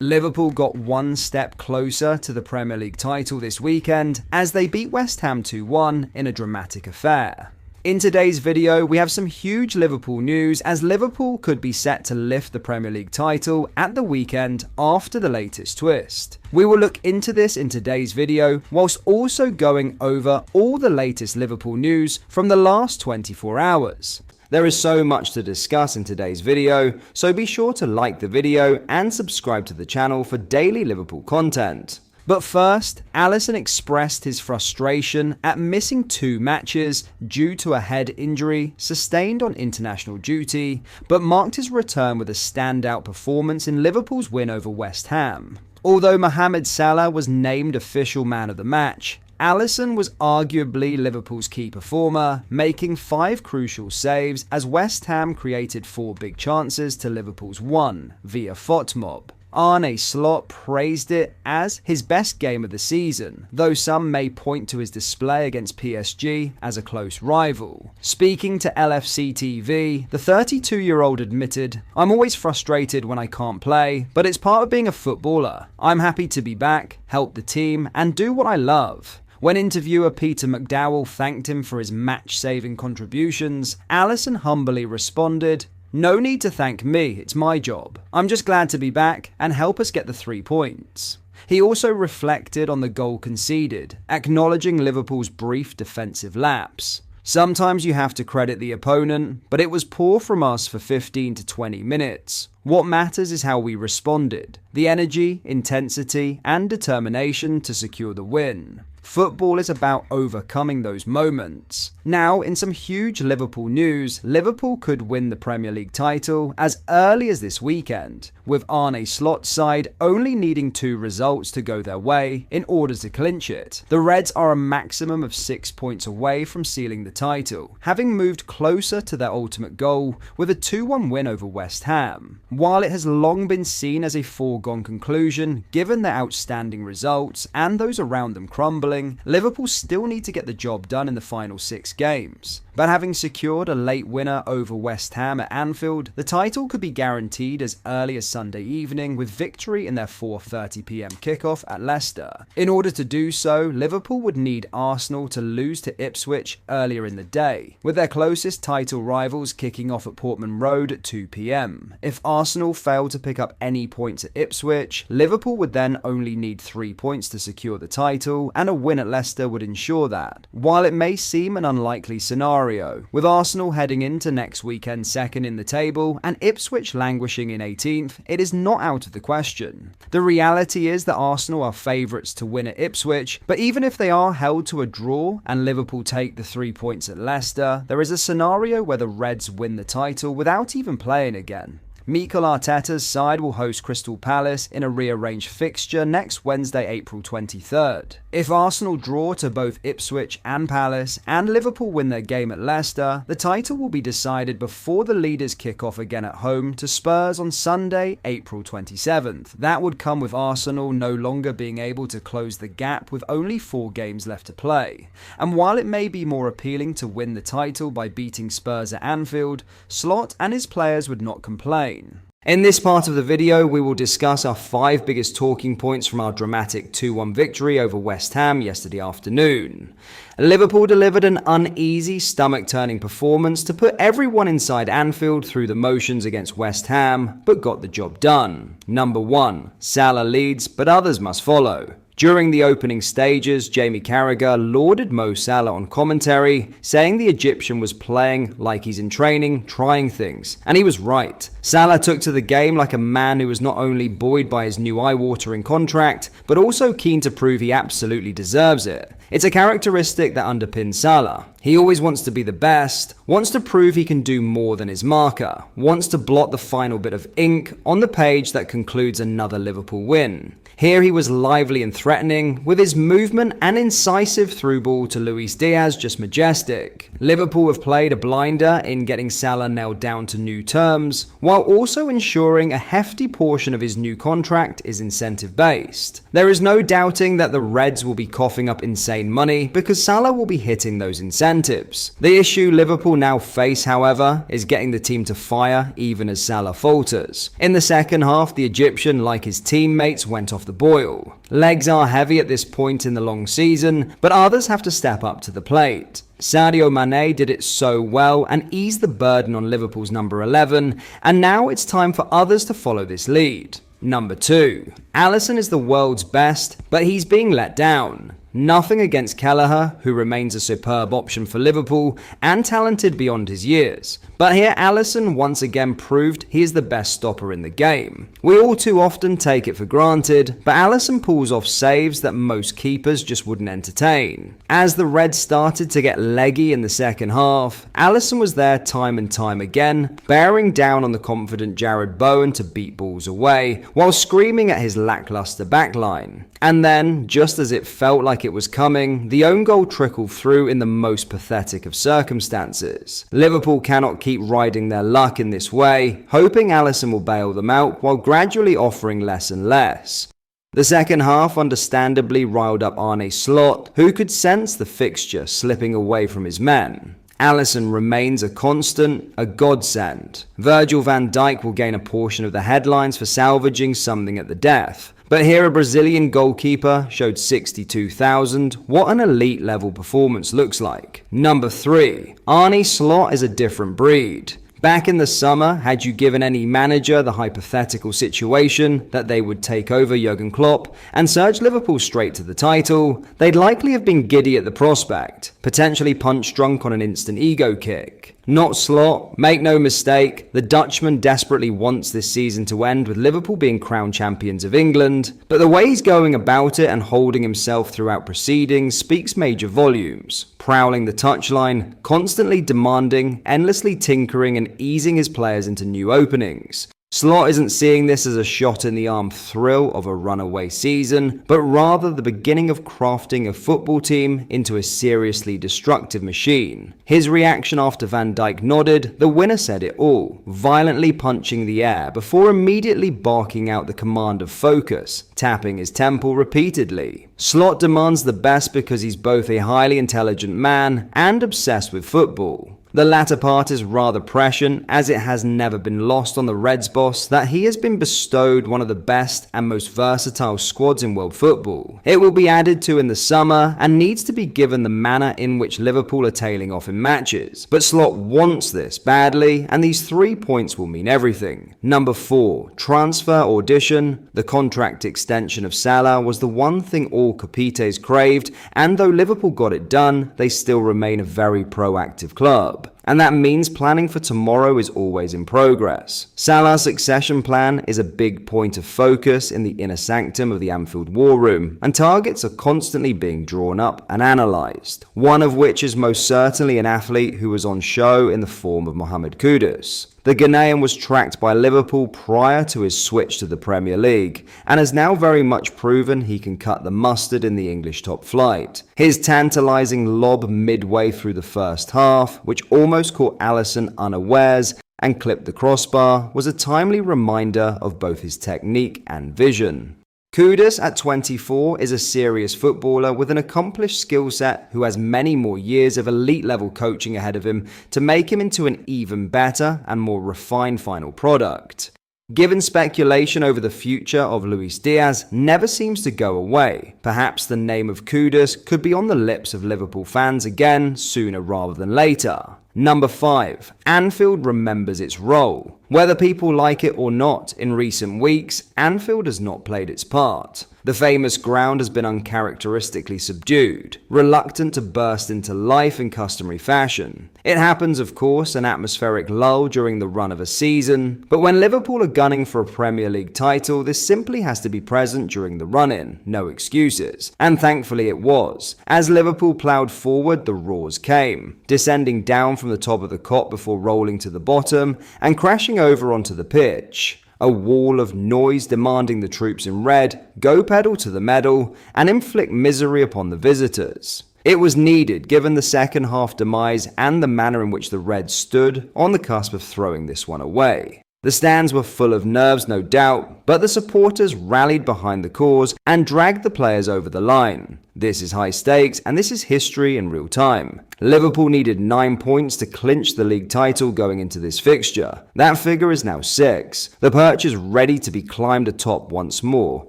Liverpool got one step closer to the Premier League title this weekend as they beat West Ham 2-1 in a dramatic affair. In today's video, we have some huge Liverpool news as Liverpool could be set to lift the Premier League title at the weekend after the latest twist. We will look into this in today's video, whilst also going over all the latest Liverpool news from the last 24 hours. There is so much to discuss in today's video, so be sure to like the video and subscribe to the channel for daily Liverpool content. But first, Alisson expressed his frustration at missing 2 matches due to a head injury sustained on international duty, but marked his return with a standout performance in Liverpool's win over West Ham. Although Mohamed Salah was named official man of the match, Alisson was arguably Liverpool's key performer, making 5 crucial saves as West Ham created 4 big chances to Liverpool's 1 via Fotmob. Arne Slot praised it as his best game of the season, though some may point to his display against PSG as a close rival. Speaking to LFC TV, the 32-year-old admitted, "I'm always frustrated when I can't play, but it's part of being a footballer. I'm happy to be back, help the team, and do what I love." When interviewer Peter McDowell thanked him for his match-saving contributions, Alisson humbly responded, "No need to thank me, it's my job. I'm just glad to be back and help us get the 3 points." He also reflected on the goal conceded, acknowledging Liverpool's brief defensive lapse. "Sometimes you have to credit the opponent, but it was poor from us for 15 to 20 minutes. What matters is how we responded, the energy, intensity, and determination to secure the win. Football is about overcoming those moments." Now, in some huge Liverpool news, Liverpool could win the Premier League title as early as this weekend, with Arne Slot's side only needing 2 results to go their way in order to clinch it. The Reds are a maximum of 6 points away from sealing the title, having moved closer to their ultimate goal with a 2-1 win over West Ham. While it has long been seen as a foregone conclusion given their outstanding results and those around them crumbling, Liverpool still need to get the job done in the final 6 games. But having secured a late winner over West Ham at Anfield, the title could be guaranteed as early as Sunday evening with victory in their 4:30 PM kickoff at Leicester. In order to do so, Liverpool would need Arsenal to lose to Ipswich earlier in the day, with their closest title rivals kicking off at Portman Road at 2 PM. If Arsenal failed to pick up any points at Ipswich, Liverpool would then only need 3 points to secure the title, and a win at Leicester would ensure that. While it may seem an unlikely scenario, with Arsenal heading into next weekend second in the table and Ipswich languishing in 18th, it is not out of the question. The reality is that Arsenal are favourites to win at Ipswich, but even if they are held to a draw and Liverpool take the 3 points at Leicester, there is a scenario where the Reds win the title without even playing again. Mikel Arteta's side will host Crystal Palace in a rearranged fixture next Wednesday, April 23rd. If Arsenal draw to both Ipswich and Palace, and Liverpool win their game at Leicester, the title will be decided before the leaders kick off again at home to Spurs on Sunday, April 27th. That would come with Arsenal no longer being able to close the gap with only 4 games left to play. And while it may be more appealing to win the title by beating Spurs at Anfield, Slot and his players would not complain. In this part of the video, we will discuss our 5 biggest talking points from our dramatic 2-1 victory over West Ham yesterday afternoon. Liverpool delivered an uneasy, stomach-turning performance to put everyone inside Anfield through the motions against West Ham, but got the job done. Number 1. Salah leads, but others must follow. During the opening stages, Jamie Carragher lauded Mo Salah on commentary, saying the Egyptian was playing like he's in training, trying things. And he was right. Salah took to the game like a man who was not only buoyed by his new eye-watering contract, but also keen to prove he absolutely deserves it. It's a characteristic that underpins Salah. He always wants to be the best, wants to prove he can do more than his marker, wants to blot the final bit of ink on the page that concludes another Liverpool win. Here he was lively and threatening, with his movement and incisive through ball to Luis Diaz just majestic. Liverpool have played a blinder in getting Salah nailed down to new terms, while also ensuring a hefty portion of his new contract is incentive-based. There is no doubting that the Reds will be coughing up insane money because Salah will be hitting those incentives. incentives. The issue Liverpool now face, however, is getting the team to fire even as Salah falters. In the second half, the Egyptian, like his teammates, went off the boil. Legs are heavy at this point in the long season, but others have to step up to the plate. Sadio Mane did it so well and eased the burden on Liverpool's number 11, and now it's time for others to follow this lead. Number 2. Alisson is the world's best, but he's being let down. Nothing against Kelleher, who remains a superb option for Liverpool and talented beyond his years. But here Alisson once again proved he is the best stopper in the game. We all too often take it for granted, but Alisson pulls off saves that most keepers just wouldn't entertain. As the Reds started to get leggy in the second half, Alisson was there time and time again, bearing down on the confident Jared Bowen to beat balls away, while screaming at his lackluster backline. And then, just as it felt like it was coming, the own goal trickled through in the most pathetic of circumstances. Liverpool cannot keep riding their luck in this way, hoping Alisson will bail them out while gradually offering less and less. The second half understandably riled up Arne Slot, who could sense the fixture slipping away from his men. Alisson remains a constant, a godsend. Virgil van Dijk will gain a portion of the headlines for salvaging something at the death. But here a Brazilian goalkeeper showed 62,000 what an elite level performance looks like. Number 3. Arne Slot is a different breed. Back in the summer, had you given any manager the hypothetical situation that they would take over Jurgen Klopp and surge Liverpool straight to the title, they'd likely have been giddy at the prospect, potentially punch-drunk on an instant ego kick. Not Slot. Make no mistake, the Dutchman desperately wants this season to end with Liverpool being crowned champions of England, but the way he's going about it and holding himself throughout proceedings speaks major volumes. Prowling the touchline, constantly demanding, endlessly tinkering and easing his players into new openings. Slot isn't seeing this as a shot-in-the-arm thrill of a runaway season, but rather the beginning of crafting a football team into a seriously destructive machine. His reaction after Van Dijk nodded, the winner said it all, violently punching the air before immediately barking out the command of focus, tapping his temple repeatedly. Slot demands the best because he's both a highly intelligent man and obsessed with football. The latter part is rather prescient, as it has never been lost on the Reds boss that he has been bestowed one of the best and most versatile squads in world football. It will be added to in the summer and needs to be given the manner in which Liverpool are tailing off in matches. But Slot wants this badly, and these 3 points will mean everything. Number 4. Transfer audition. The contract extension of Salah was the one thing all Capites craved, and though Liverpool got it done, they still remain a very proactive club. And that means planning for tomorrow is always in progress. Salah's succession plan is a big point of focus in the inner sanctum of the Anfield war room, and targets are constantly being drawn up and analysed, one of which is most certainly an athlete who was on show in the form of Mohamed Kudus. The Ghanaian was tracked by Liverpool prior to his switch to the Premier League, and has now very much proven he can cut the mustard in the English top flight. His tantalising lob midway through the first half, which almost caught Alisson unawares and clipped the crossbar, was a timely reminder of both his technique and vision. Kudus at 24 is a serious footballer with an accomplished skill set who has many more years of elite level coaching ahead of him to make him into an even better and more refined final product. Given speculation over the future of Luis Diaz never seems to go away, perhaps the name of Kudus could be on the lips of Liverpool fans again sooner rather than later. Number 5. Anfield remembers its role. Whether people like it or not, in recent weeks, Anfield has not played its part. The famous ground has been uncharacteristically subdued, reluctant to burst into life in customary fashion. It happens, of course, an atmospheric lull during the run of a season, but when Liverpool are gunning for a Premier League title, this simply has to be present during the run-in, no excuses. And thankfully it was. As Liverpool ploughed forward, the roars came, descending down from the top of the cop before rolling to the bottom and crashing over onto the pitch. A wall of noise demanding the troops in red go pedal to the medal and inflict misery upon the visitors. It was needed given the second half demise and the manner in which the Reds stood on the cusp of throwing this one away. The stands were full of nerves, no doubt, but the supporters rallied behind the cause and dragged the players over the line. This is high stakes, and this is history in real time. Liverpool needed 9 points to clinch the league title going into this fixture. That figure is now 6. The perch is ready to be climbed atop once more,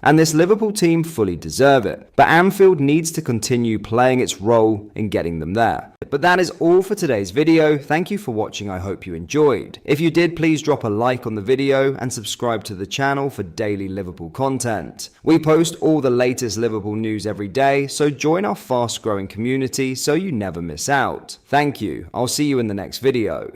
and this Liverpool team fully deserve it. But Anfield needs to continue playing its role in getting them there. But that is all for today's video. Thank you for watching. I hope you enjoyed. If you did, please drop a like on the video and subscribe to the channel for daily Liverpool content. We post all the latest Liverpool news every day, so join our fast growing community so you never miss out. Thank you. I'll see you in the next video.